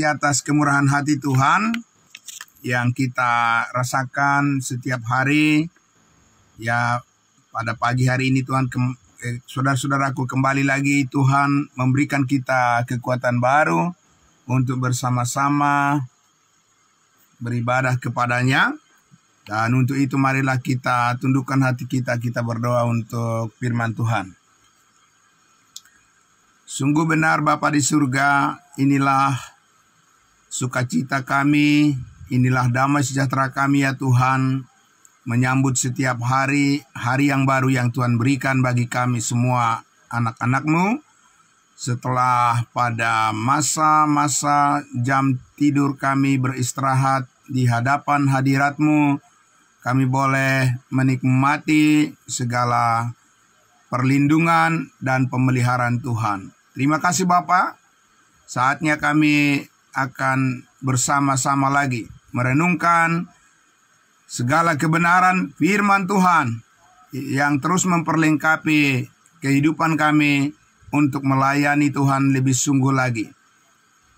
Atas kemurahan hati Tuhan yang kita rasakan setiap hari. Ya, pada pagi hari ini Tuhan, saudara-saudaraku, kembali lagi Tuhan memberikan kita kekuatan baru untuk bersama-sama beribadah kepadanya. Dan untuk itu marilah kita tundukkan hati kita berdoa untuk firman Tuhan. Sungguh benar Bapa di surga, inilah sukacita kami, inilah damai sejahtera kami ya Tuhan, menyambut setiap hari yang baru yang Tuhan berikan bagi kami semua anak-anak-Mu. Setelah pada masa-masa jam tidur kami beristirahat di hadapan hadirat-Mu, kami boleh menikmati segala perlindungan dan pemeliharaan Tuhan. Terima kasih Bapa, saatnya kami akan bersama-sama lagi merenungkan segala kebenaran firman Tuhan yang terus memperlengkapi kehidupan kami untuk melayani Tuhan lebih sungguh lagi.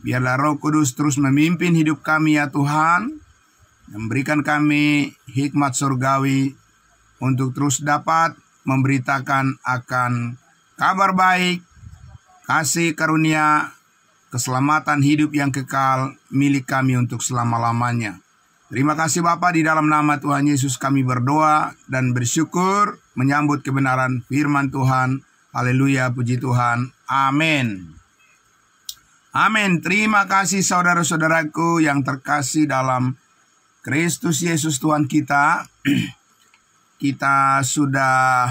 Biarlah Roh Kudus terus memimpin hidup kami ya Tuhan, memberikan kami hikmat surgawi untuk terus dapat memberitakan akan kabar baik, kasih karunia, keselamatan hidup yang kekal milik kami untuk selama-lamanya. Terima kasih Bapa, di dalam nama Tuhan Yesus kami berdoa dan bersyukur menyambut kebenaran firman Tuhan. Haleluya, puji Tuhan. Amin. Amin. Terima kasih saudara-saudaraku yang terkasih dalam Kristus Yesus Tuhan kita. Kita sudah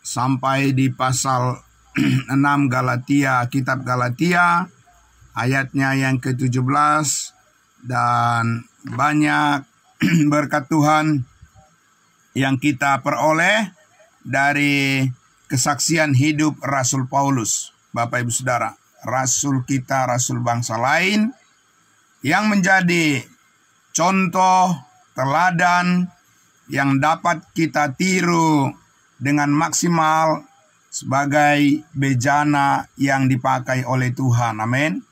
sampai di pasal 6 Galatia, kitab Galatia, ayatnya yang ke-17, dan banyak berkat Tuhan yang kita peroleh dari kesaksian hidup Rasul Paulus. Bapak Ibu Saudara, Rasul kita, Rasul bangsa lain, yang menjadi contoh teladan yang dapat kita tiru dengan maksimal sebagai bejana yang dipakai oleh Tuhan. Amin.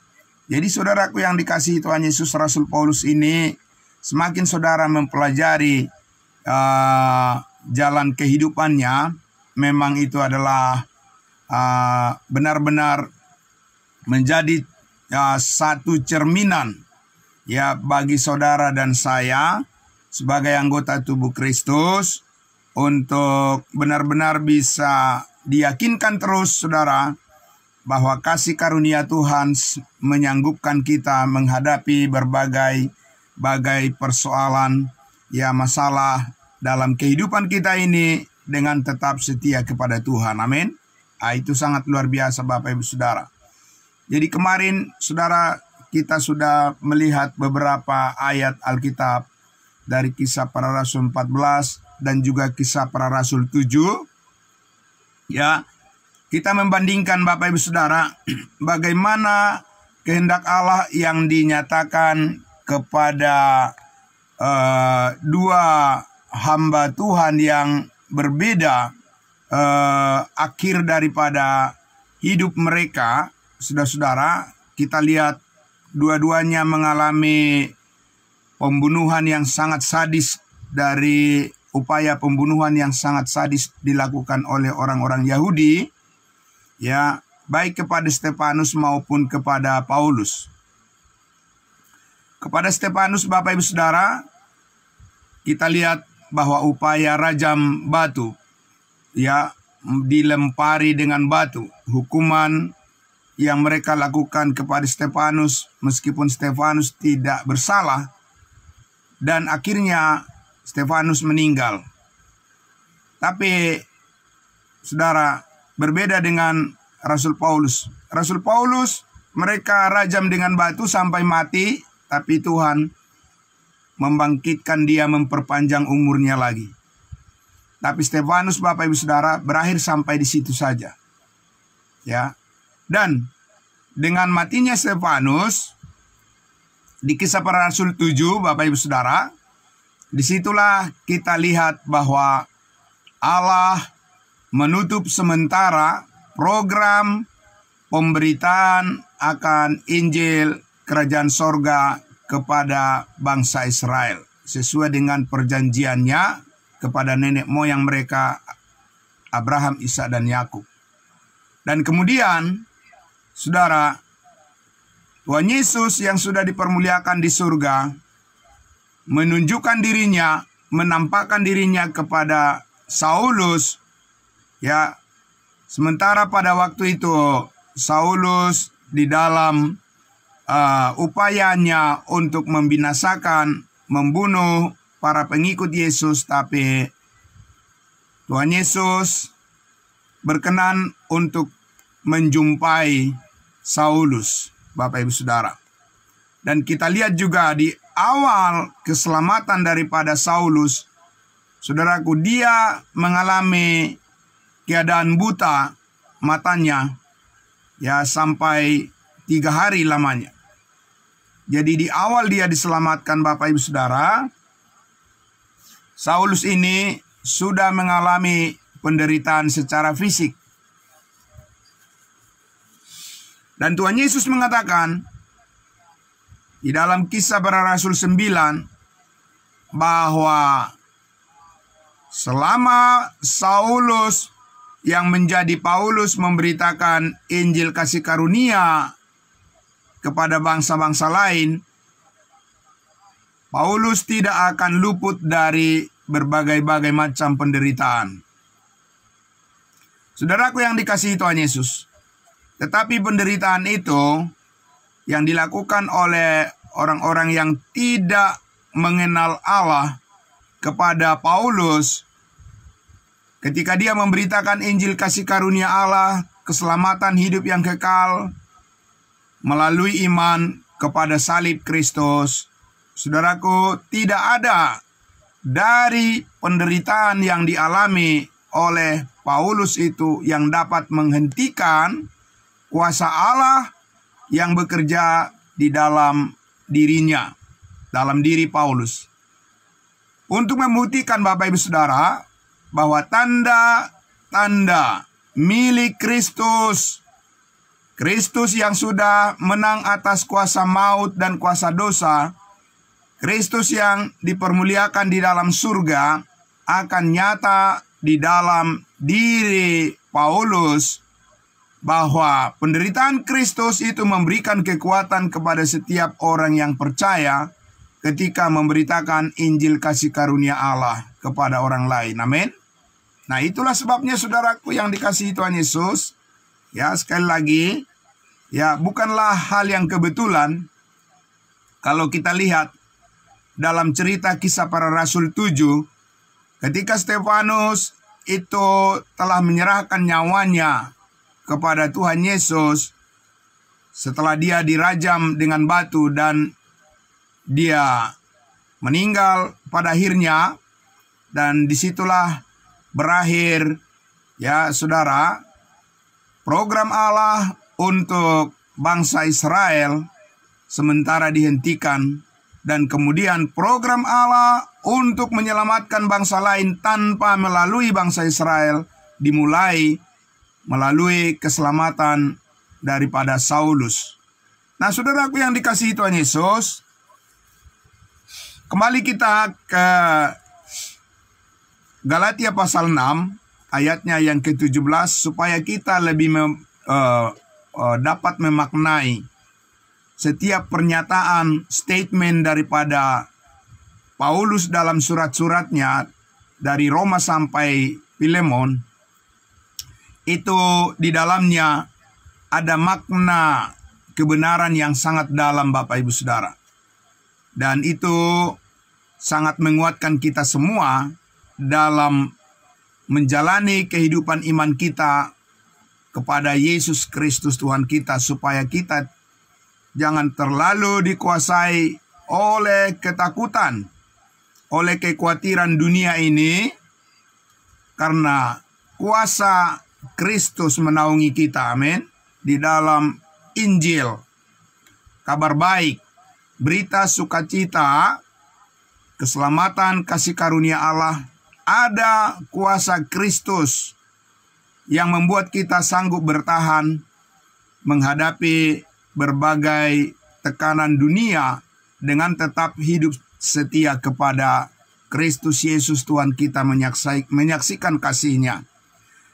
Jadi saudaraku yang dikasihi Tuhan Yesus, Rasul Paulus ini, semakin saudara mempelajari jalan kehidupannya, memang itu adalah benar-benar menjadi satu cerminan ya bagi saudara dan saya sebagai anggota tubuh Kristus, untuk benar-benar bisa diyakinkan terus saudara bahwa kasih karunia Tuhan menyanggupkan kita menghadapi berbagai persoalan ya masalah dalam kehidupan kita ini dengan tetap setia kepada Tuhan. Amin. Itu sangat luar biasa Bapak Ibu Saudara. Jadi kemarin saudara kita sudah melihat beberapa ayat Alkitab dari Kisah Para Rasul 14 dan juga Kisah Para Rasul 7. Ya, kita membandingkan Bapak Ibu Saudara bagaimana kehendak Allah yang dinyatakan kepada dua hamba Tuhan yang berbeda akhir daripada hidup mereka. Saudara-saudara, kita lihat dua-duanya mengalami pembunuhan yang sangat sadis, dari upaya pembunuhan yang sangat sadis dilakukan oleh orang-orang Yahudi, ya, baik kepada Stefanus maupun kepada Paulus. Kepada Stefanus, Bapak Ibu Saudara, kita lihat bahwa upaya rajam batu, ya, dilempari dengan batu, hukuman yang mereka lakukan kepada Stefanus meskipun Stefanus tidak bersalah, dan akhirnya Stefanus meninggal. Tapi saudara, berbeda dengan Rasul Paulus. Rasul Paulus mereka rajam dengan batu sampai mati, tapi Tuhan membangkitkan dia, memperpanjang umurnya lagi. Tapi Stefanus, Bapak Ibu Saudara, berakhir sampai di situ saja. Ya. Dan dengan matinya Stefanus di Kisah Para Rasul 7, Bapak Ibu Saudara, disitulah kita lihat bahwa Allah menutup sementara program pemberitaan akan Injil Kerajaan Sorga kepada bangsa Israel, sesuai dengan perjanjiannya kepada nenek moyang mereka, Abraham, Ishak, dan Yakub. Dan kemudian, saudara, Tuhan Yesus yang sudah dipermuliakan di surga menunjukkan dirinya, menampakkan dirinya kepada Saulus, ya. Sementara pada waktu itu Saulus di dalam upayanya untuk membinasakan, membunuh para pengikut Yesus, tapi Tuhan Yesus berkenan untuk menjumpai Saulus, Bapak Ibu Saudara. Dan kita lihat juga di awal keselamatan daripada Saulus, saudaraku, dia mengalami keadaan buta matanya, ya, sampai 3 hari lamanya. Jadi di awal dia diselamatkan, Bapak Ibu Saudara, Saulus ini sudah mengalami penderitaan secara fisik. Dan Tuhan Yesus mengatakan di dalam Kisah Para Rasul 9 bahwa selama Saulus yang menjadi Paulus memberitakan Injil kasih karunia kepada bangsa-bangsa lain, Paulus tidak akan luput dari berbagai-bagai macam penderitaan. Saudaraku yang dikasihi Tuhan Yesus, tetapi penderitaan itu yang dilakukan oleh orang-orang yang tidak mengenal Allah kepada Paulus, ketika dia memberitakan Injil kasih karunia Allah, keselamatan hidup yang kekal melalui iman kepada salib Kristus, saudaraku, tidak ada dari penderitaan yang dialami oleh Paulus itu yang dapat menghentikan kuasa Allah yang bekerja di dalam dirinya, dalam diri Paulus. Untuk membuktikan, Bapak Ibu Saudara, bahwa tanda-tanda milik Kristus, Kristus yang sudah menang atas kuasa maut dan kuasa dosa, Kristus yang dipermuliakan di dalam surga, akan nyata di dalam diri Paulus, bahwa penderitaan Kristus itu memberikan kekuatan kepada setiap orang yang percaya ketika memberitakan Injil kasih karunia Allah kepada orang lain. Amin. Nah, itulah sebabnya, saudaraku yang dikasihi Tuhan Yesus, ya, sekali lagi, ya, bukanlah hal yang kebetulan kalau kita lihat dalam cerita Kisah Para Rasul 7, ketika Stefanus itu telah menyerahkan nyawanya kepada Tuhan Yesus setelah dia dirajam dengan batu dan dia meninggal pada akhirnya, dan disitulah berakhir, ya saudara, program Allah untuk bangsa Israel sementara dihentikan, dan kemudian program Allah untuk menyelamatkan bangsa lain tanpa melalui bangsa Israel dimulai melalui keselamatan daripada Saulus. Nah, saudaraku yang dikasihi Tuhan Yesus, kembali kita ke Galatia pasal 6 ayatnya yang ke-17 supaya kita lebih dapat memaknai setiap pernyataan statement daripada Paulus dalam surat-suratnya dari Roma sampai Filemon. Itu di dalamnya ada makna kebenaran yang sangat dalam, Bapak Ibu Saudara. Dan itu sangat menguatkan kita semua dalam menjalani kehidupan iman kita kepada Yesus Kristus Tuhan kita, supaya kita jangan terlalu dikuasai oleh ketakutan, oleh kekhawatiran dunia ini, karena kuasa Kristus menaungi kita, amin, di dalam Injil, kabar baik, berita sukacita, keselamatan kasih karunia Allah. Ada kuasa Kristus yang membuat kita sanggup bertahan menghadapi berbagai tekanan dunia dengan tetap hidup setia kepada Kristus Yesus Tuhan kita, menyaksikan kasih-Nya.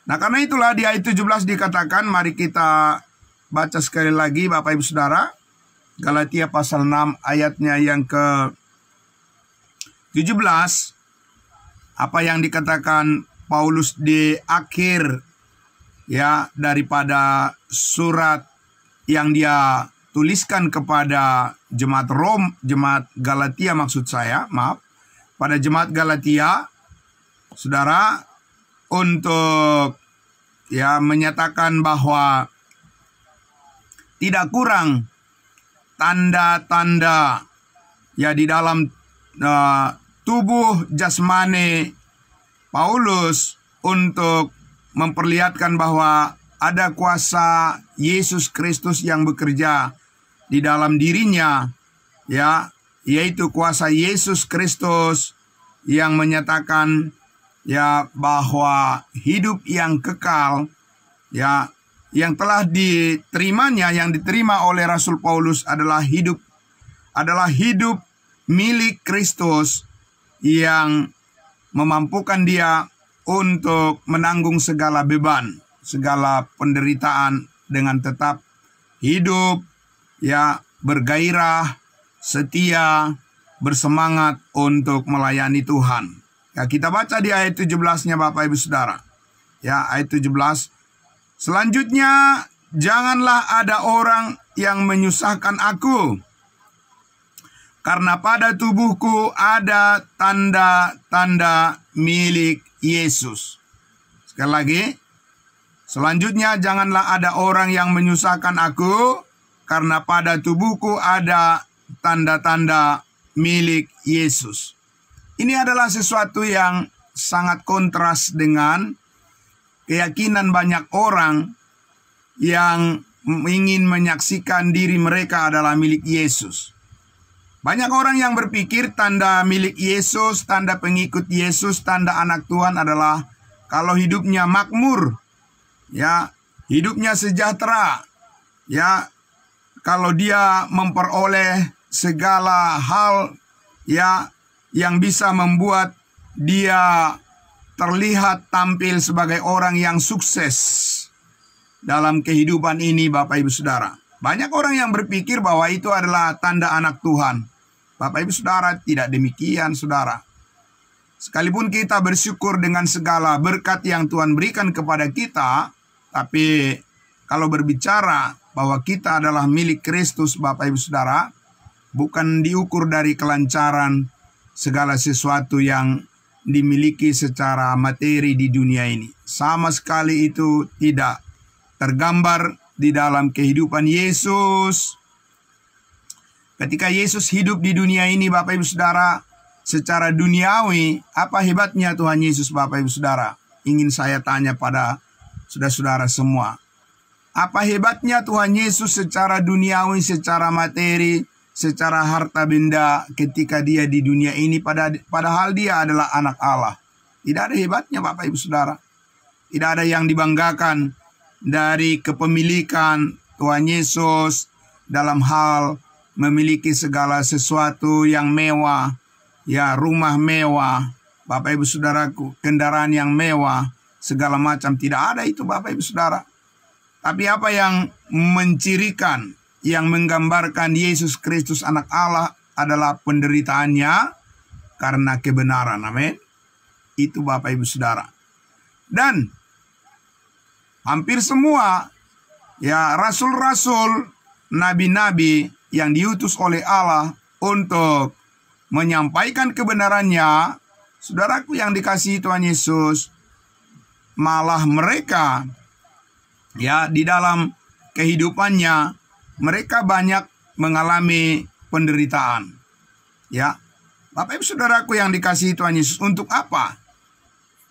Nah, karena itulah di ayat 17 dikatakan, mari kita baca sekali lagi Bapak Ibu Saudara. Galatia pasal 6 ayatnya yang ke-17. Apa yang dikatakan Paulus di akhir ya daripada surat yang dia tuliskan kepada jemaat jemaat Galatia maksud saya, pada jemaat Galatia, saudara, untuk ya menyatakan bahwa tidak kurang tanda-tanda ya di dalam tubuh jasmani Paulus untuk memperlihatkan bahwa ada kuasa Yesus Kristus yang bekerja di dalam dirinya, ya, yaitu kuasa Yesus Kristus yang menyatakan ya bahwa hidup yang kekal ya yang telah diterimanya, yang diterima oleh Rasul Paulus adalah hidup milik Kristus yang memampukan dia untuk menanggung segala beban, segala penderitaan dengan tetap hidup ya bergairah, setia, bersemangat untuk melayani Tuhan. Ya, kita baca di ayat 17-nya Bapak Ibu Saudara. Ya, ayat 17. Selanjutnya, janganlah ada orang yang menyusahkan aku, karena pada tubuhku ada tanda-tanda milik Yesus. Sekali lagi, selanjutnya janganlah ada orang yang menyusahkan aku, karena pada tubuhku ada tanda-tanda milik Yesus. Ini adalah sesuatu yang sangat kontras dengan keyakinan banyak orang yang ingin menyaksikan diri mereka adalah milik Yesus. Banyak orang yang berpikir tanda milik Yesus, tanda pengikut Yesus, tanda anak Tuhan adalah kalau hidupnya makmur, ya, hidupnya sejahtera, ya, kalau dia memperoleh segala hal, ya, yang bisa membuat dia terlihat tampil sebagai orang yang sukses dalam kehidupan ini, Bapak Ibu Saudara. Banyak orang yang berpikir bahwa itu adalah tanda anak Tuhan. Bapak Ibu Saudara, tidak demikian, Saudara. Sekalipun kita bersyukur dengan segala berkat yang Tuhan berikan kepada kita, tapi kalau berbicara bahwa kita adalah milik Kristus, Bapak Ibu Saudara, bukan diukur dari kelancaran segala sesuatu yang dimiliki secara materi di dunia ini. Sama sekali itu tidak tergambar di dalam kehidupan Yesus. Ketika Yesus hidup di dunia ini, Bapak Ibu Saudara, secara duniawi, apa hebatnya Tuhan Yesus, Bapak Ibu Saudara? Ingin saya tanya pada saudara-saudara semua. Apa hebatnya Tuhan Yesus secara duniawi, secara materi, secara harta benda ketika dia di dunia ini, padahal dia adalah anak Allah? Tidak ada hebatnya, Bapak Ibu Saudara. Tidak ada yang dibanggakan dari kepemilikan Tuhan Yesus dalam hal memiliki segala sesuatu yang mewah, ya, rumah mewah, Bapak Ibu Saudaraku, kendaraan yang mewah, segala macam. Tidak ada itu, Bapak Ibu Saudara. Tapi apa yang mencirikan, yang menggambarkan Yesus Kristus anak Allah adalah penderitaannya karena kebenaran. Amin. Itu Bapak Ibu Saudara. Dan hampir semua ya rasul-rasul, nabi-nabi yang diutus oleh Allah untuk menyampaikan kebenarannya, saudaraku yang dikasihi Tuhan Yesus, malah mereka ya di dalam kehidupannya mereka banyak mengalami penderitaan. Ya, Bapak Ibu Saudaraku yang dikasihi Tuhan Yesus, untuk apa?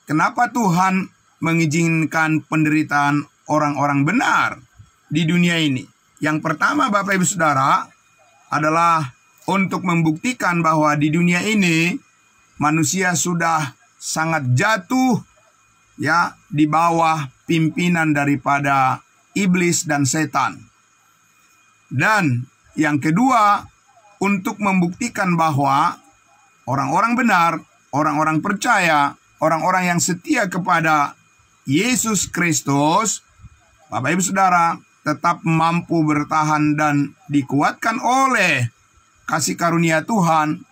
Kenapa Tuhan mengizinkan penderitaan orang-orang benar di dunia ini? Yang pertama, Bapak Ibu Saudara, adalah untuk membuktikan bahwa di dunia ini manusia sudah sangat jatuh ya di bawah pimpinan daripada iblis dan setan. Dan yang kedua, untuk membuktikan bahwa orang-orang benar, orang-orang percaya, orang-orang yang setia kepada Yesus Kristus, Bapak Ibu Saudara, tetap mampu bertahan dan dikuatkan oleh kasih karunia Tuhan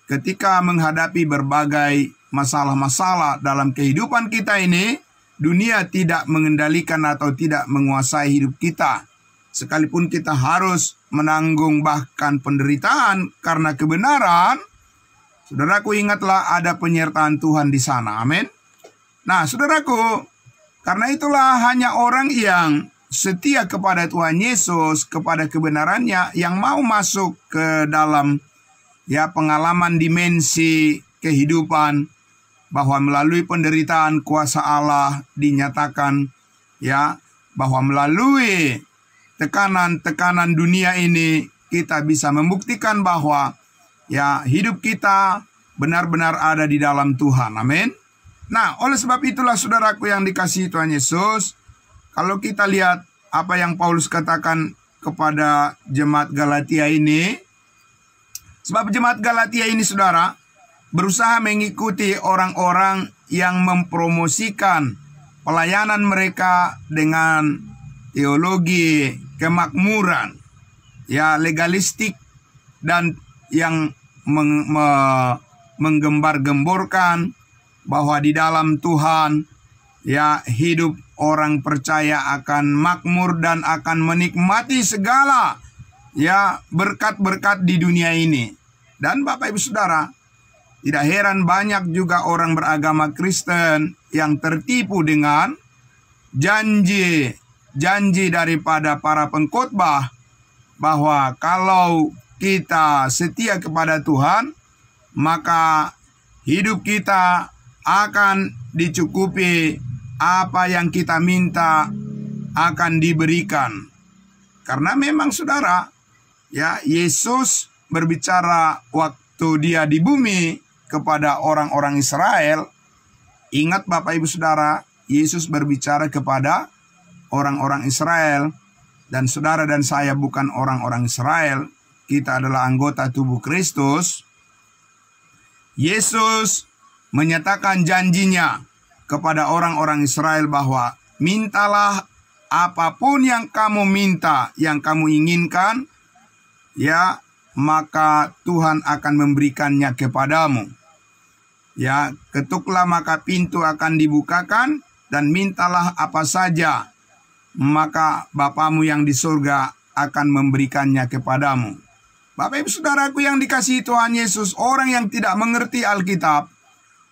ketika menghadapi berbagai masalah-masalah dalam kehidupan kita ini. Dunia tidak mengendalikan atau tidak menguasai hidup kita. Sekalipun kita harus menanggung bahkan penderitaan karena kebenaran, saudaraku, ingatlah ada penyertaan Tuhan di sana. Amin. Nah, saudaraku, karena itulah hanya orang yang setia kepada Tuhan Yesus, kepada kebenarannya, yang mau masuk ke dalam pengalaman dimensi kehidupan, bahwa melalui penderitaan kuasa Allah dinyatakan bahwa melalui tekanan-tekanan dunia ini kita bisa membuktikan bahwa hidup kita benar-benar ada di dalam Tuhan. Amin. Nah, oleh sebab itulah saudaraku yang dikasihi Tuhan Yesus, kalau kita lihat apa yang Paulus katakan kepada jemaat Galatia ini, sebab jemaat Galatia ini, saudara, berusaha mengikuti orang-orang yang mempromosikan pelayanan mereka dengan teologi kemakmuran, legalistik, dan yang menggembar-gemborkan bahwa di dalam Tuhan hidup orang percaya akan makmur dan akan menikmati segala berkat-berkat di dunia ini. Dan Bapak Ibu Saudara, tidak heran banyak juga orang beragama Kristen yang tertipu dengan janji daripada para pengkhotbah bahwa kalau kita setia kepada Tuhan, maka hidup kita akan dicukupi, apa yang kita minta akan diberikan. Karena memang saudara, Yesus berbicara waktu dia di bumi kepada orang-orang Israel. Ingat Bapak Ibu Saudara, Yesus berbicara kepada orang-orang Israel, dan saudara dan saya bukan orang-orang Israel. Kita adalah anggota tubuh Kristus. Yesus menyatakan janjinya kepada orang-orang Israel bahwa mintalah apapun yang kamu minta, yang kamu inginkan, maka Tuhan akan memberikannya kepadamu. Ketuklah maka pintu akan dibukakan, dan mintalah apa saja, maka Bapamu yang di surga akan memberikannya kepadamu. Bapak Ibu Saudaraku yang dikasihi Tuhan Yesus, orang yang tidak mengerti Alkitab,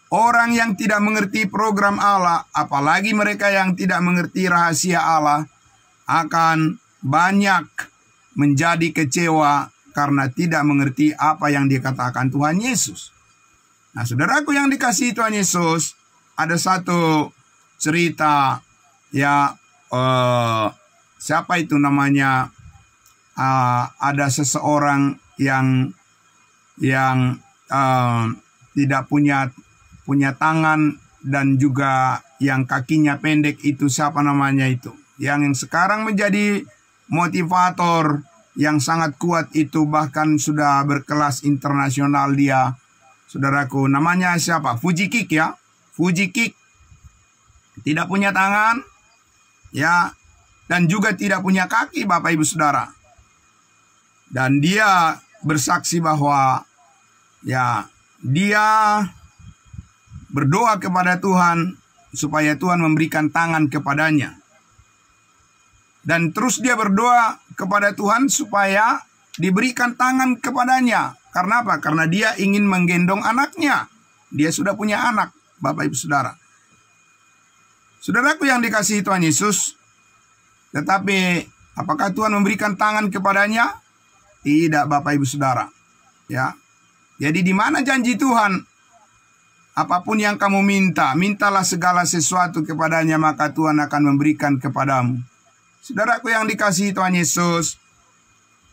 orang yang tidak mengerti program Allah, apalagi mereka yang tidak mengerti rahasia Allah, akan banyak menjadi kecewa karena tidak mengerti apa yang dikatakan Tuhan Yesus. Nah, saudaraku yang dikasihi Tuhan Yesus, ada satu cerita siapa itu namanya? Ada seseorang yang tidak punya tangan dan juga yang kakinya pendek, itu siapa namanya itu? Yang sekarang menjadi motivator yang sangat kuat itu, bahkan sudah berkelas internasional dia. Saudaraku, namanya siapa? Fuji Kick Fuji Kick. Tidak punya tangan, dan juga tidak punya kaki, Bapak Ibu Saudara. Dan dia bersaksi bahwa dia berdoa kepada Tuhan supaya Tuhan memberikan tangan kepadanya. Dan terus dia berdoa kepada Tuhan supaya diberikan tangan kepadanya. Karena apa? Karena dia ingin menggendong anaknya. Dia sudah punya anak, Bapak Ibu Saudara. Saudaraku yang dikasihi Tuhan Yesus, tetapi apakah Tuhan memberikan tangan kepadanya? Tidak, Bapak Ibu Saudara. Jadi di mana janji Tuhan? Apapun yang kamu minta, mintalah segala sesuatu kepadanya, maka Tuhan akan memberikan kepadamu. Saudaraku yang dikasihi Tuhan Yesus,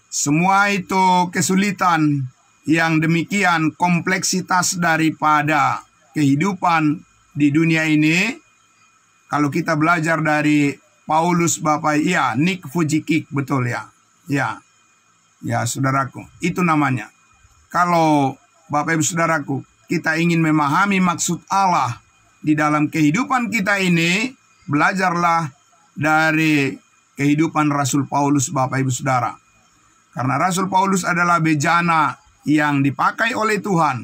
semua itu kesulitan yang demikian, kompleksitas daripada kehidupan di dunia ini, kalau kita belajar dari Paulus Bapak, Nick Fuji Kick, betul ya. Ya, saudaraku, itu namanya. Kalau Bapak Ibu Saudaraku, kita ingin memahami maksud Allah di dalam kehidupan kita ini, belajarlah dari kehidupan Rasul Paulus, Bapak Ibu Saudara. Karena Rasul Paulus adalah bejana yang dipakai oleh Tuhan.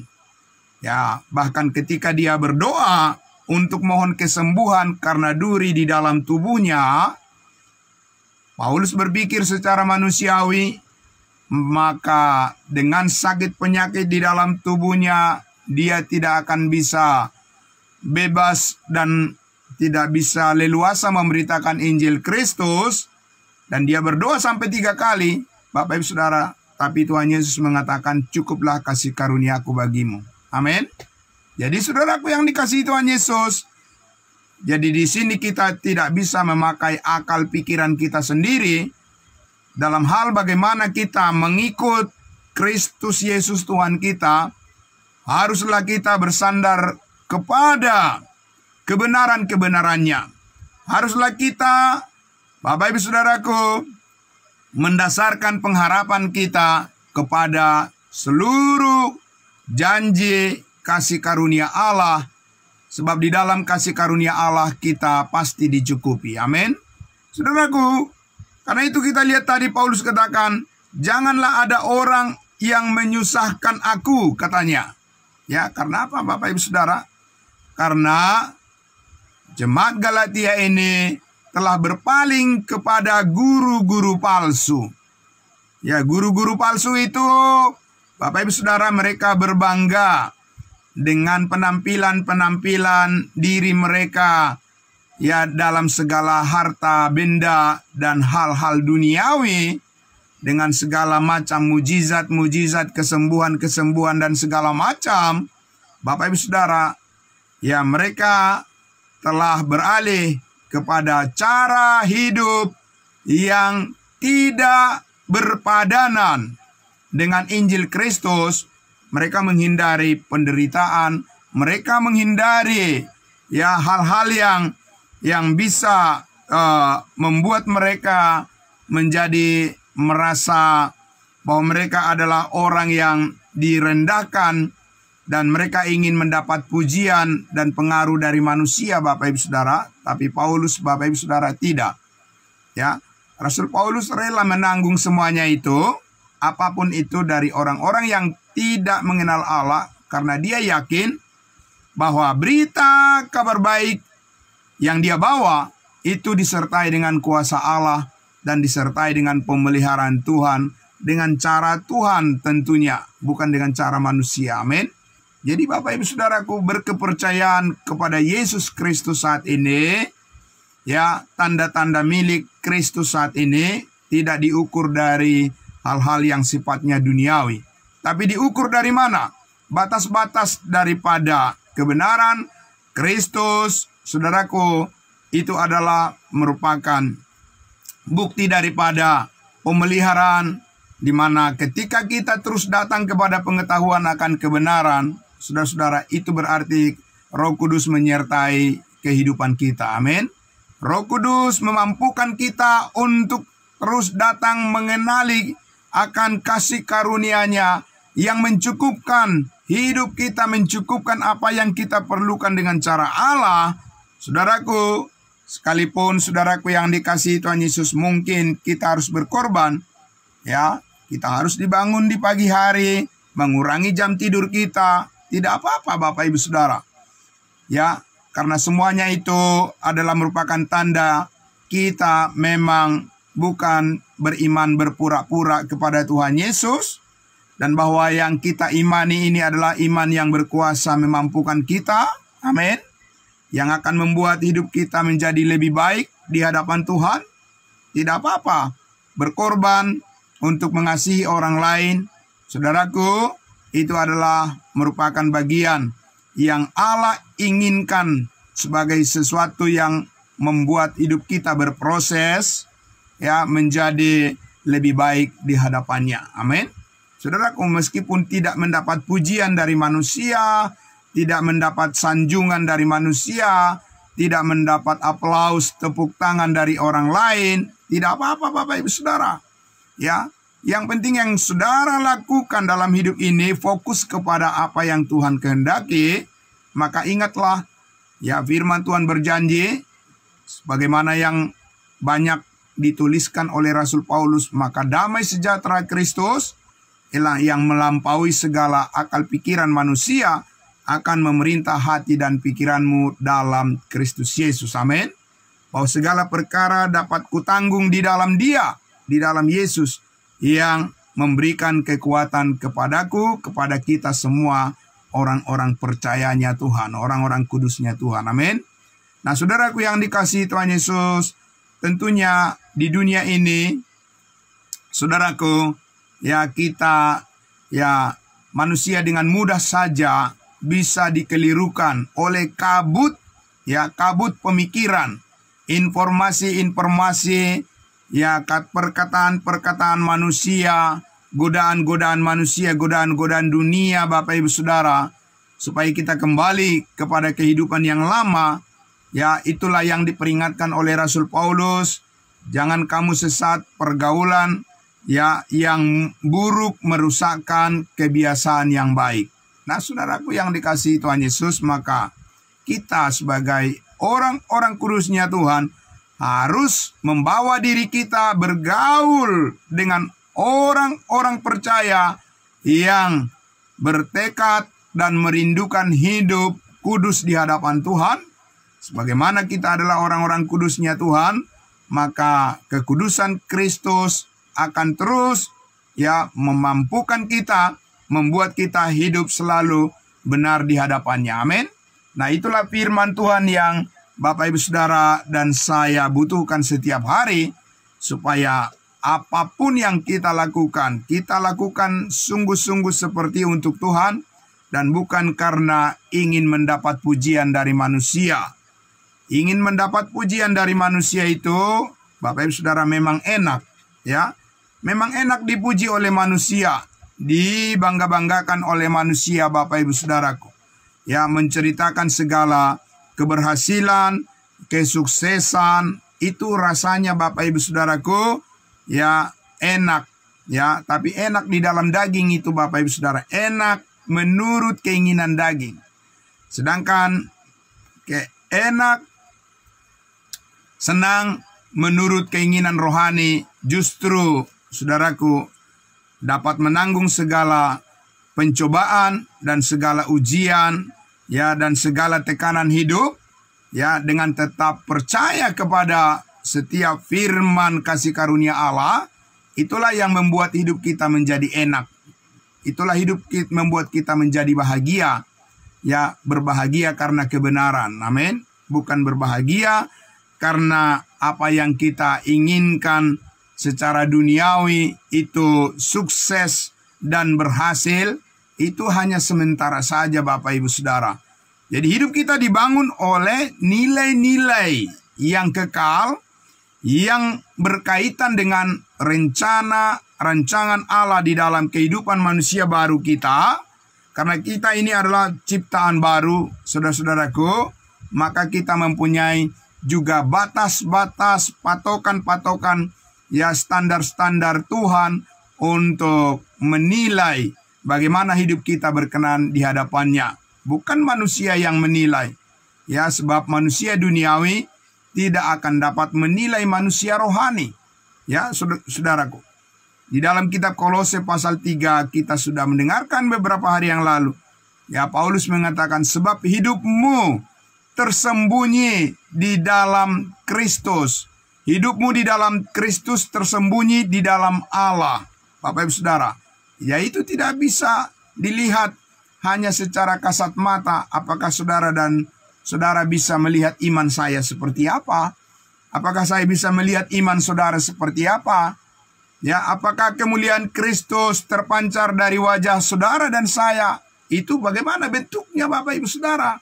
Ya, bahkan ketika dia berdoa untuk mohon kesembuhan karena duri di dalam tubuhnya, Paulus berpikir secara manusiawi, maka dengan sakit penyakit di dalam tubuhnya, dia tidak akan bisa bebas dan tidak bisa leluasa memberitakan Injil Kristus. Dan dia berdoa sampai 3 kali, Bapak Ibu Saudara. Tapi Tuhan Yesus mengatakan, cukuplah kasih karunia-Ku bagimu. Amin. Jadi saudaraku yang dikasihi Tuhan Yesus, jadi di sini kita tidak bisa memakai akal pikiran kita sendiri dalam hal bagaimana kita mengikut Kristus Yesus Tuhan kita. Haruslah kita bersandar kepada kebenaran-kebenarannya. Haruslah kita, Bapak Ibu Saudaraku, mendasarkan pengharapan kita kepada seluruh janji kasih karunia Allah. Sebab di dalam kasih karunia Allah kita pasti dicukupi. Amin. Saudaraku, karena itu kita lihat tadi Paulus katakan, janganlah ada orang yang menyusahkan aku, katanya. Ya, karena apa Bapak Ibu Saudara? Karena jemaat Galatia ini telah berpaling kepada guru-guru palsu. Ya, guru-guru palsu itu, Bapak Ibu Saudara, mereka berbangga dengan penampilan-penampilan diri mereka, ya, dalam segala harta benda dan hal-hal duniawi, dengan segala macam mujizat-mujizat, kesembuhan-kesembuhan dan segala macam. Bapak Ibu Saudara, ya, mereka telah beralih kepada cara hidup yang tidak berpadanan dengan Injil Kristus. Mereka menghindari penderitaan, mereka menghindari, ya, hal-hal yang bisa membuat mereka menjadi merasa bahwa mereka adalah orang yang direndahkan, dan mereka ingin mendapat pujian dan pengaruh dari manusia, Bapak Ibu Saudara. Tapi Paulus, Bapak Ibu Saudara, tidak. Ya, Rasul Paulus rela menanggung semuanya itu, apapun itu dari orang-orang yang tidak mengenal Allah, karena dia yakin bahwa berita kabar baik yang dia bawa itu disertai dengan kuasa Allah dan disertai dengan pemeliharaan Tuhan, dengan cara Tuhan tentunya, bukan dengan cara manusia. Amin. Jadi Bapak Ibu Saudaraku, berkepercayaan kepada Yesus Kristus saat ini, ya, tanda-tanda milik Kristus saat ini tidak diukur dari hal-hal yang sifatnya duniawi. Tapi diukur dari mana? Batas-batas daripada kebenaran Kristus, saudaraku, itu adalah merupakan bukti daripada pemeliharaan, di mana ketika kita terus datang kepada pengetahuan akan kebenaran, saudara-saudara, itu berarti Roh Kudus menyertai kehidupan kita. Amin. Roh Kudus memampukan kita untuk terus datang mengenali akan kasih karunia-Nya yang mencukupkan hidup kita, mencukupkan apa yang kita perlukan dengan cara Allah. Saudaraku, sekalipun saudaraku yang dikasihi Tuhan Yesus, mungkin kita harus berkorban. Ya, kita harus dibangun di pagi hari, mengurangi jam tidur kita. Tidak apa-apa Bapak Ibu Saudara. Ya, karena semuanya itu adalah merupakan tanda kita memang bukan beriman berpura-pura kepada Tuhan Yesus, dan bahwa yang kita imani ini adalah iman yang berkuasa memampukan kita, amin, yang akan membuat hidup kita menjadi lebih baik di hadapan Tuhan. Tidak apa-apa berkorban untuk mengasihi orang lain. Saudaraku, itu adalah merupakan bagian yang Allah inginkan sebagai sesuatu yang membuat hidup kita berproses, ya, menjadi lebih baik di hadapannya. Amin. Saudaraku, meskipun tidak mendapat pujian dari manusia, tidak mendapat sanjungan dari manusia, tidak mendapat aplaus, tepuk tangan dari orang lain, tidak apa-apa Bapak Ibu Saudara. Ya, Yang penting yang saudara lakukan dalam hidup ini fokus kepada apa yang Tuhan kehendaki. Maka ingatlah, ya firman Tuhan berjanji, sebagaimana yang banyak dituliskan oleh Rasul Paulus, maka damai sejahtera Kristus yang melampaui segala akal pikiran manusia akan memerintah hati dan pikiranmu dalam Kristus Yesus. Amin. Bahwa segala perkara dapat kutanggung di dalam Dia, di dalam Yesus, yang memberikan kekuatan kepadaku, kepada kita semua, orang-orang percayanya Tuhan, orang-orang kudusnya Tuhan. Amin. Nah, saudaraku yang dikasihi Tuhan Yesus, tentunya di dunia ini, saudaraku, ya kita, ya manusia dengan mudah saja bisa dikelirukan oleh kabut, ya kabut pemikiran, informasi-informasi, ya perkataan-perkataan manusia, godaan-godaan manusia, godaan-godaan dunia, Bapak Ibu Saudara, supaya kita kembali kepada kehidupan yang lama. Ya, itulah yang diperingatkan oleh Rasul Paulus. Jangan kamu sesat pergaulan ya yang buruk merusakkan kebiasaan yang baik. Nah, saudaraku yang dikasihi Tuhan Yesus, maka kita sebagai orang-orang kudusnya Tuhan harus membawa diri kita bergaul dengan orang-orang percaya yang bertekad dan merindukan hidup kudus di hadapan Tuhan. Sebagaimana kita adalah orang-orang kudusnya Tuhan, maka kekudusan Kristus akan terus ya memampukan kita, membuat kita hidup selalu benar di hadapannya. Amin. Nah, itulah firman Tuhan yang Bapak Ibu Saudara dan saya butuhkan setiap hari, supaya apapun yang kita lakukan sungguh-sungguh seperti untuk Tuhan, dan bukan karena ingin mendapat pujian dari manusia. Ingin mendapat pujian dari manusia itu, Bapak Ibu Saudara, memang enak, ya. Memang enak dipuji oleh manusia, dibangga-banggakan oleh manusia, Bapak Ibu Saudaraku. Ya, menceritakan segala keberhasilan, kesuksesan, itu rasanya Bapak Ibu Saudaraku, ya enak, ya. Tapi enak di dalam daging itu, Bapak Ibu Saudara, enak menurut keinginan daging. Sedangkan enak, senang menurut keinginan rohani, justru saudaraku dapat menanggung segala pencobaan dan segala ujian, ya, dan segala tekanan hidup, ya, dengan tetap percaya kepada setiap firman kasih karunia Allah. Itulah yang membuat hidup kita menjadi enak. Itulah membuat kita menjadi bahagia, ya, berbahagia karena kebenaran. Amin. Bukan berbahagia karena apa yang kita inginkan secara duniawi itu sukses dan berhasil. Itu hanya sementara saja, Bapak Ibu Saudara. Jadi hidup kita dibangun oleh nilai-nilai yang kekal, yang berkaitan dengan rancangan Allah di dalam kehidupan manusia baru kita. Karena kita ini adalah ciptaan baru, saudara-saudaraku, maka kita mempunyai juga batas-batas, patokan-patokan, ya, standar-standar Tuhan untuk menilai bagaimana hidup kita berkenan di hadapannya. Bukan manusia yang menilai. Ya, sebab manusia duniawi tidak akan dapat menilai manusia rohani. Ya, saudaraku. Di dalam kitab Kolose pasal 3 kita sudah mendengarkan beberapa hari yang lalu. Ya, Paulus mengatakan, sebab hidupmu tersembunyi di dalam Kristus. Hidupmu di dalam Kristus tersembunyi di dalam Allah. Bapak Ibu Saudara, yaitu tidak bisa dilihat hanya secara kasat mata. Apakah saudara dan saudara bisa melihat iman saya seperti apa? Apakah saya bisa melihat iman saudara seperti apa? Ya, apakah kemuliaan Kristus terpancar dari wajah saudara dan saya? Itu bagaimana bentuknya, Bapak Ibu Saudara?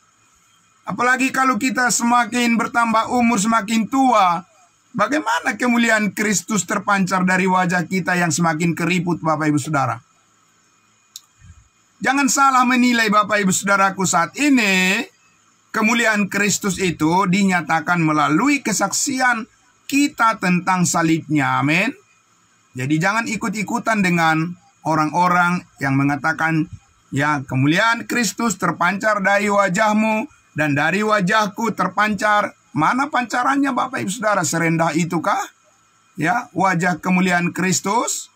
Apalagi kalau kita semakin bertambah umur, semakin tua, bagaimana kemuliaan Kristus terpancar dari wajah kita yang semakin keriput, Bapak Ibu Saudara? Jangan salah menilai, Bapak Ibu Saudaraku, saat ini kemuliaan Kristus itu dinyatakan melalui kesaksian kita tentang salibnya. Amin. Jadi jangan ikut-ikutan dengan orang-orang yang mengatakan, ya, kemuliaan Kristus terpancar dari wajahmu dan dari wajahku terpancar. Mana pancarannya Bapak Ibu Saudara? Serendah itukah? Ya, wajah kemuliaan Kristus?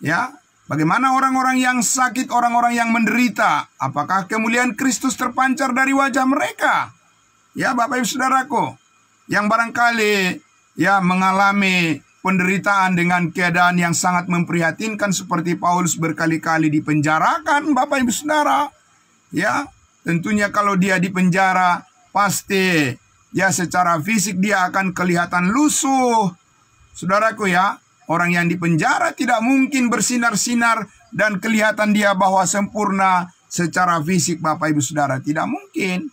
Ya, bagaimana orang-orang yang sakit, orang-orang yang menderita? Apakah kemuliaan Kristus terpancar dari wajah mereka? Ya, Bapak Ibu Saudaraku, yang barangkali ya mengalami penderitaan dengan keadaan yang sangat memprihatinkan seperti Paulus berkali-kali dipenjarakan, Bapak Ibu Saudara. Ya, tentunya kalau dia dipenjara, pasti ya secara fisik dia akan kelihatan lusuh. Saudaraku ya, orang yang dipenjara tidak mungkin bersinar-sinar dan kelihatan dia bahwa sempurna secara fisik, Bapak Ibu Saudara. Tidak mungkin.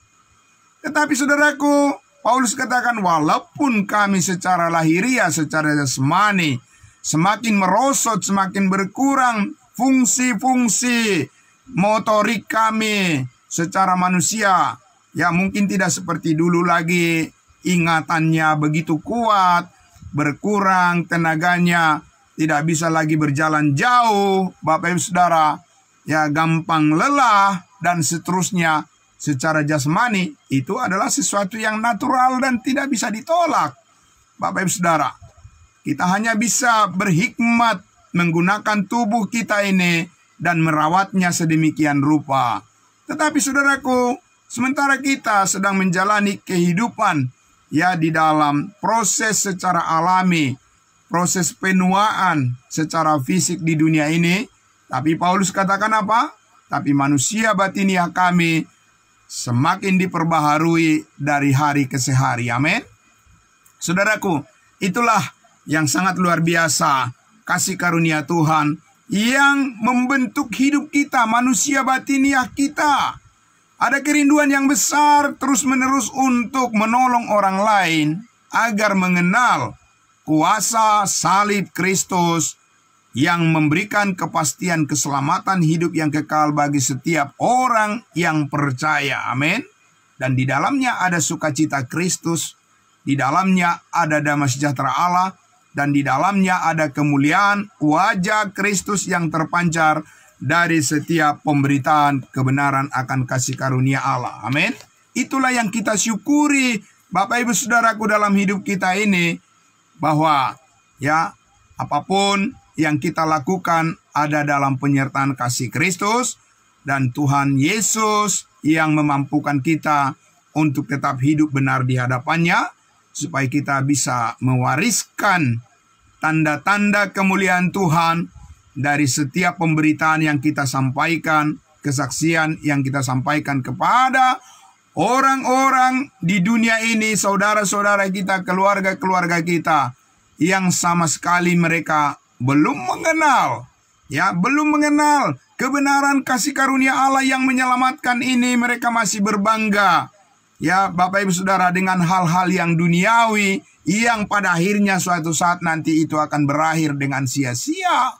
Tetapi saudaraku, Paulus katakan, walaupun kami secara lahiriah, secara jasmani, semakin merosot, semakin berkurang fungsi-fungsi motorik kami secara manusia, ya mungkin tidak seperti dulu lagi, ingatannya begitu kuat, berkurang tenaganya, tidak bisa lagi berjalan jauh, Bapak Ibu Saudara, ya gampang lelah, dan seterusnya. Secara jasmani, itu adalah sesuatu yang natural dan tidak bisa ditolak. Bapak Ibu Saudara, kita hanya bisa berhikmat menggunakan tubuh kita ini dan merawatnya sedemikian rupa. Tetapi saudaraku, sementara kita sedang menjalani kehidupan ya di dalam proses secara alami, proses penuaan secara fisik di dunia ini, tapi Paulus katakan apa? Tapi manusia batiniah kami semakin diperbaharui dari hari ke hari. Amin. Saudaraku, itulah yang sangat luar biasa kasih karunia Tuhan yang membentuk hidup kita, manusia batiniah kita. Ada kerinduan yang besar terus-menerus untuk menolong orang lain agar mengenal kuasa salib Kristus yang memberikan kepastian keselamatan hidup yang kekal bagi setiap orang yang percaya. Amin. Dan di dalamnya ada sukacita Kristus, di dalamnya ada damai sejahtera Allah, dan di dalamnya ada kemuliaan wajah Kristus yang terpancar dari setiap pemberitaan kebenaran akan kasih karunia Allah. Amin. Itulah yang kita syukuri, Bapak Ibu Saudaraku, dalam hidup kita ini, bahwa ya apapun yang kita lakukan ada dalam penyertaan kasih Kristus, dan Tuhan Yesus yang memampukan kita untuk tetap hidup benar di hadapannya, supaya kita bisa mewariskan tanda-tanda kemuliaan Tuhan dari setiap pemberitaan yang kita sampaikan, kesaksian yang kita sampaikan kepada orang-orang di dunia ini, saudara-saudara kita, keluarga-keluarga kita, yang sama sekali mereka belum mengenal, ya, belum mengenal kebenaran kasih karunia Allah yang menyelamatkan ini. Mereka masih berbangga, ya Bapak Ibu Saudara, dengan hal-hal yang duniawi, yang pada akhirnya suatu saat nanti itu akan berakhir dengan sia-sia.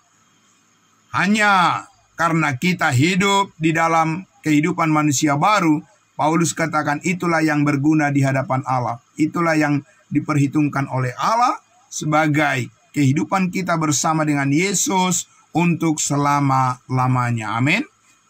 Hanya karena kita hidup di dalam kehidupan manusia baru, Paulus katakan itulah yang berguna di hadapan Allah. Itulah yang diperhitungkan oleh Allah sebagai kehidupan kita bersama dengan Yesus untuk selama-lamanya. Amin.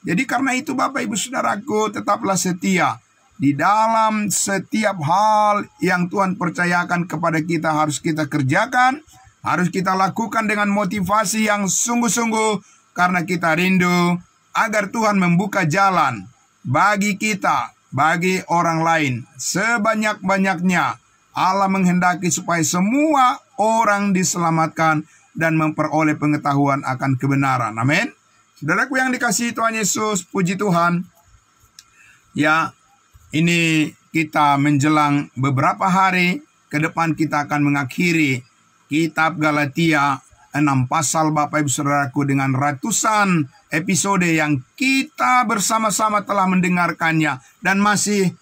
Jadi karena itu Bapak Ibu Saudaraku, tetaplah setia di dalam setiap hal yang Tuhan percayakan kepada kita, harus kita kerjakan, harus kita lakukan dengan motivasi yang sungguh-sungguh, karena kita rindu agar Tuhan membuka jalan bagi kita, bagi orang lain sebanyak-banyaknya. Allah menghendaki supaya semua orang diselamatkan dan memperoleh pengetahuan akan kebenaran. Amin. Saudaraku yang dikasihi Tuhan Yesus, puji Tuhan. Ya, ini kita menjelang beberapa hari ke depan kita akan mengakhiri kitab Galatia 6 pasal, Bapak Ibu Saudaraku, dengan ratusan episode yang kita bersama-sama telah mendengarkannya, dan masih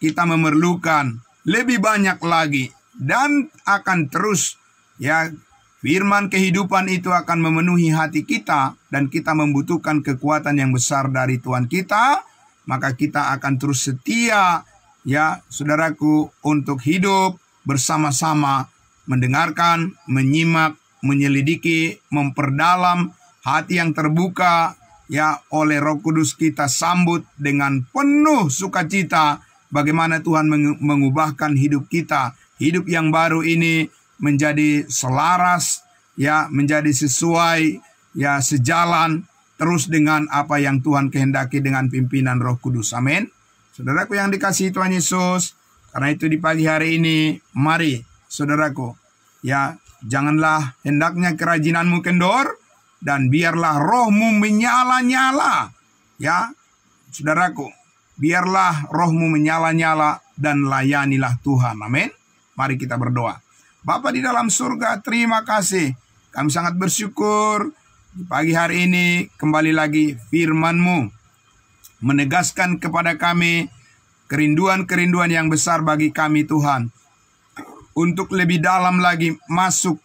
kita memerlukan lebih banyak lagi, dan akan terus, ya, firman kehidupan itu akan memenuhi hati kita, dan kita membutuhkan kekuatan yang besar dari Tuhan kita. Maka kita akan terus setia, ya saudaraku, untuk hidup bersama-sama, mendengarkan, menyimak, menyelidiki, memperdalam hati yang terbuka, ya, oleh Roh Kudus kita sambut dengan penuh sukacita bagaimana Tuhan mengubahkan hidup kita. Hidup yang baru ini menjadi selaras, ya, menjadi sesuai, ya, sejalan terus dengan apa yang Tuhan kehendaki dengan pimpinan Roh Kudus. Amin. Saudaraku yang dikasihi Tuhan Yesus, karena itu di pagi hari ini, mari saudaraku, ya, janganlah hendaknya kerajinanmu kendor, dan biarlah rohmu menyala-nyala. Ya, saudaraku, biarlah rohmu menyala-nyala dan layanilah Tuhan. Amin. Mari kita berdoa. Bapa di dalam surga, terima kasih. Kami sangat bersyukur di pagi hari ini kembali lagi firman-Mu menegaskan kepada kami kerinduan-kerinduan yang besar bagi kami Tuhan. Untuk lebih dalam lagi masuk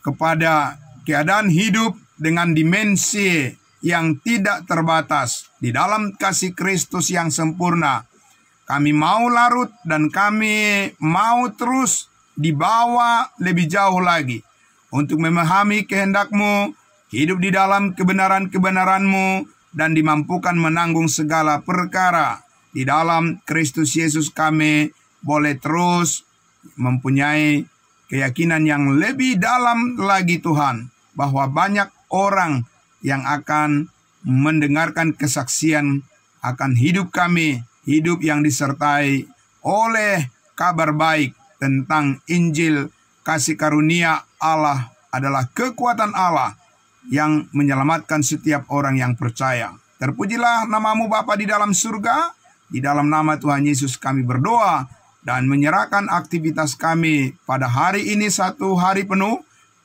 kepada keadaan hidup dengan dimensi yang tidak terbatas di dalam kasih Kristus yang sempurna. Kami mau larut dan kami mau terus dibawa lebih jauh lagi untuk memahami kehendak-Mu, hidup di dalam kebenaran-kebenaran-Mu, dan dimampukan menanggung segala perkara. Di dalam Kristus Yesus kami boleh terus mempunyai keyakinan yang lebih dalam lagi Tuhan, bahwa banyak orang yang akan mendengarkan kesaksian akan hidup kami, hidup yang disertai oleh kabar baik tentang Injil kasih karunia Allah adalah kekuatan Allah yang menyelamatkan setiap orang yang percaya. Terpujilah nama-Mu Bapa di dalam surga. Di dalam nama Tuhan Yesus kami berdoa dan menyerahkan aktivitas kami pada hari ini, satu hari penuh.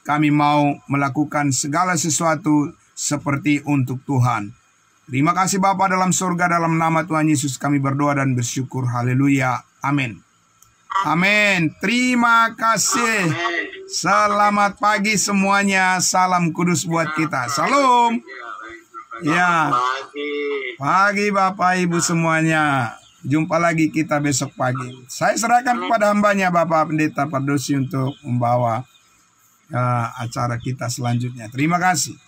Kami mau melakukan segala sesuatu seperti untuk Tuhan. Terima kasih Bapa dalam surga, dalam nama Tuhan Yesus kami berdoa dan bersyukur. Haleluya. Amin. Amin. Terima kasih. Selamat pagi semuanya. Salam kudus buat kita. Salam. Ya. Pagi Bapak Ibu semuanya. Jumpa lagi kita besok pagi. Saya serahkan kepada hambanya Bapak Pendeta Pardosi untuk membawa acara kita selanjutnya. Terima kasih.